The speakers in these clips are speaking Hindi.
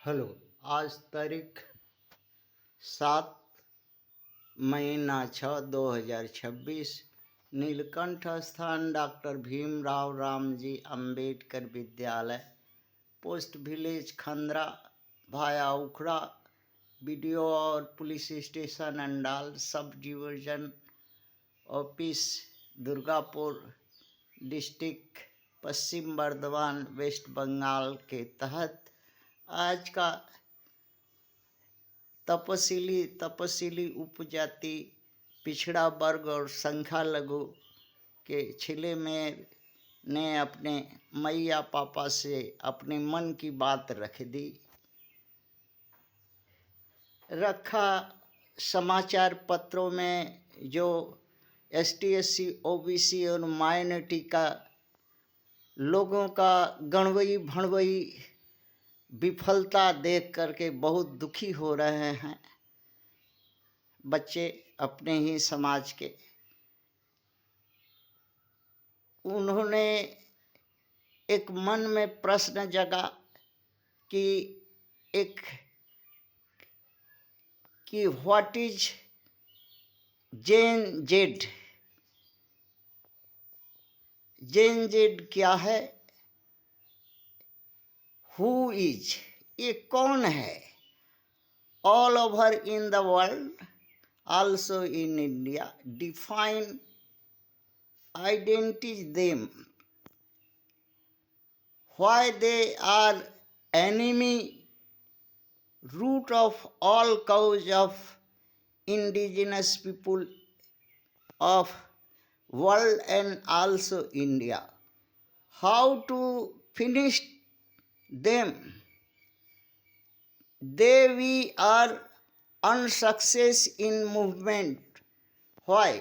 हेलो। आज तारीख 7 महीना 6 2026। नीलकंठ स्थान doctor Bhimrao Ramji Ambedkar Vidyalaya, post village Khandra, भाया उखड़ा, बीडीओ और police station Andal, sub division office, Durgapur district, Paschim Bardhaman, west Bengal के तहत आज का तपसीली उपजाति, पिछड़ा वर्ग और संख्या लघु के छिले में ने अपने मैया पापा से अपने मन की बात रखा। समाचार पत्रों में जो ST/SC OBC और माइनॉरिटी का लोगों का गणवई भणवई विफलता देख करके बहुत दुखी हो रहे हैं बच्चे अपने ही समाज के। उन्होंने एक मन में प्रश्न जगा कि व्हाट इज जेन जेड क्या है, हु इज ये कौन है। All over in the world, also in India, define, identify them, why they are enemy, root of all cause of indigenous people of world and also India, how to finish them. They we are unsuccess in movement, why.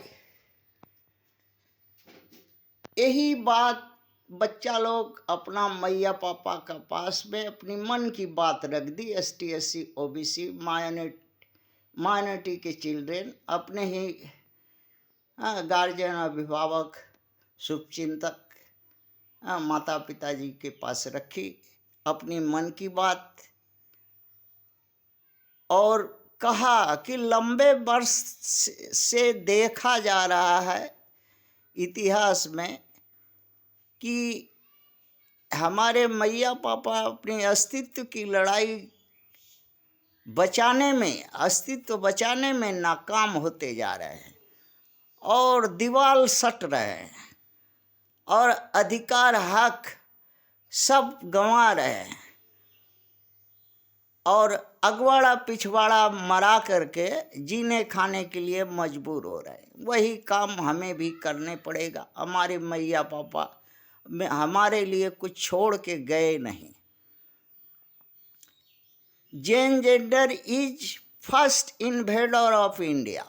यही बात बच्चा लोग अपना मैया पापा का पास में अपनी मन की बात रख दी। ST/SC OBC माइनॉरिटी के चिल्ड्रेन अपने ही गार्जियन, अभिभावक, शुभचिंतक माता पिताजी के पास रखी अपनी मन की बात और कहा कि लंबे वर्ष से देखा जा रहा है इतिहास में कि हमारे मैया पापा अपने अस्तित्व की लड़ाई अस्तित्व बचाने में नाकाम होते जा रहे हैं और दीवार सट रहे हैं और अधिकार हक सब गंवा रहे हैं और अगवाड़ा पिछवाड़ा मरा करके जीने खाने के लिए मजबूर हो रहे हैं। वही काम हमें भी करने पड़ेगा। हमारे मैया पापा हमारे लिए कुछ छोड़ के गए नहीं। जेन जेंडर is first invader of India,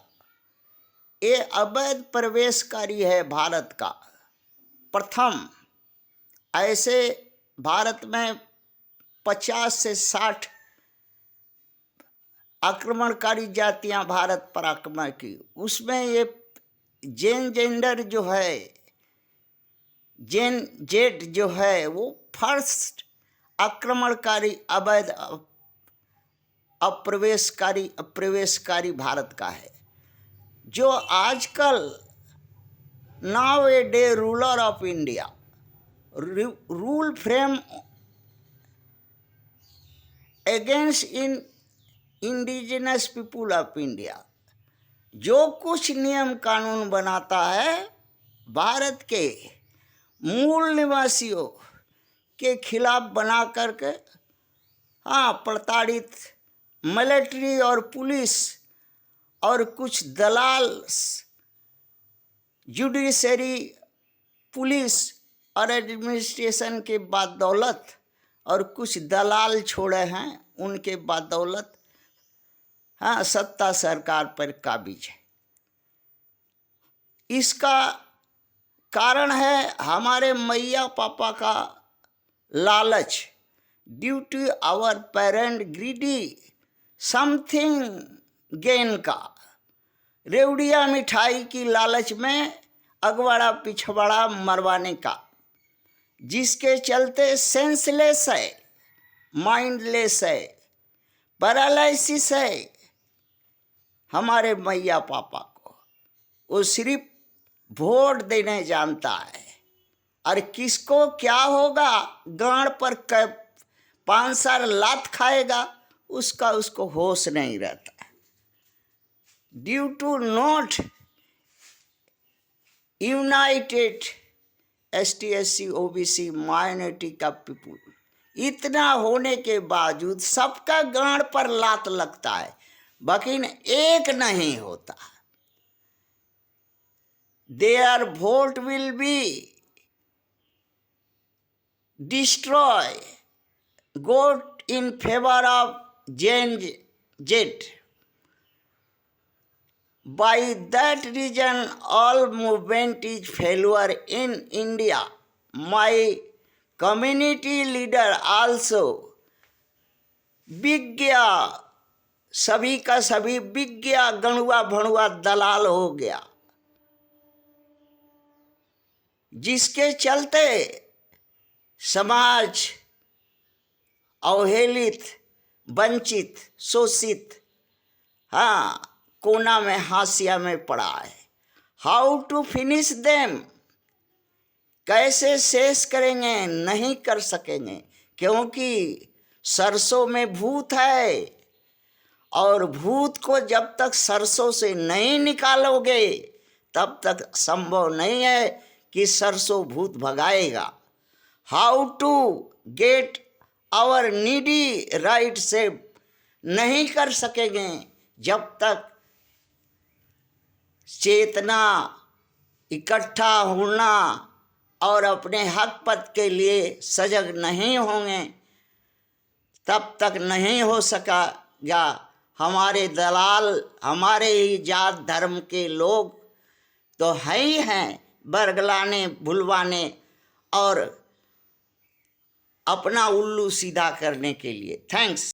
ये अवैध प्रवेशकारी है भारत का प्रथम। ऐसे भारत में 50 से 60 आक्रमणकारी जातियां भारत पर आक्रमण की, उसमें ये जेन जेंडर जो है, जेन जेड जो है, वो फर्स्ट आक्रमणकारी अवैध अप्रवेशकारी भारत का है, जो आजकल now a day ruler of India, rule frame against in indigenous people of India, जो कुछ नियम कानून बनाता है भारत के मूल निवासियों के खिलाफ बना करके प्रताड़ित मिलिट्री और पुलिस और कुछ दलाल, जुडिशरी, पुलिस और एडमिनिस्ट्रेशन के बदौलत और कुछ दलाल छोड़े हैं, उनके बदौलत सत्ता सरकार पर काबिज है। इसका कारण है हमारे मैया पापा का लालच, due to our parent greedy something gain का, रेवड़िया मिठाई की लालच में अगवाड़ा पिछवाड़ा मरवाने का, जिसके चलते सेंसलेस है, माइंडलेस है, पैरालिसिस है हमारे मैया पापा को। वो सिर्फ वोट देने जानता है, और किसको क्या होगा, गांड पर 5 साल लात खाएगा, उसका उसको होश नहीं रहता। Due to not united ST/SC OBC minority का पीपुल, इतना होने के बावजूद सबका गांड पर लात लगता है, बाकी एक नहीं होता। Their vote will be destroy, go in favor of Gen Z. By that reason, all movement is failure in India. My community leader also विज्ञा, सभी का सभी विज्ञा गणुआ भणुआ दलाल हो गया, जिसके चलते समाज अवहेलित, वंचित, शोषित, हाँ, कोना में हाशिया में पड़ा है। हाउ टू फिनिश देम, कैसे शेष करेंगे, नहीं कर सकेंगे, क्योंकि सरसों में भूत है, और भूत को जब तक सरसों से नहीं निकालोगे तब तक संभव नहीं है कि सरसों भूत भगाएगा। How to get our needy right से नहीं कर सकेंगे जब तक चेतना इकट्ठा होना और अपने हक पद के लिए सजग नहीं होंगे, तब तक नहीं हो सकेगा। हमारे दलाल, हमारे ही जात धर्म के लोग तो है ही हैं, बरगलाने, भुलवाने और अपना उल्लू सीधा करने के लिए। थैंक्स।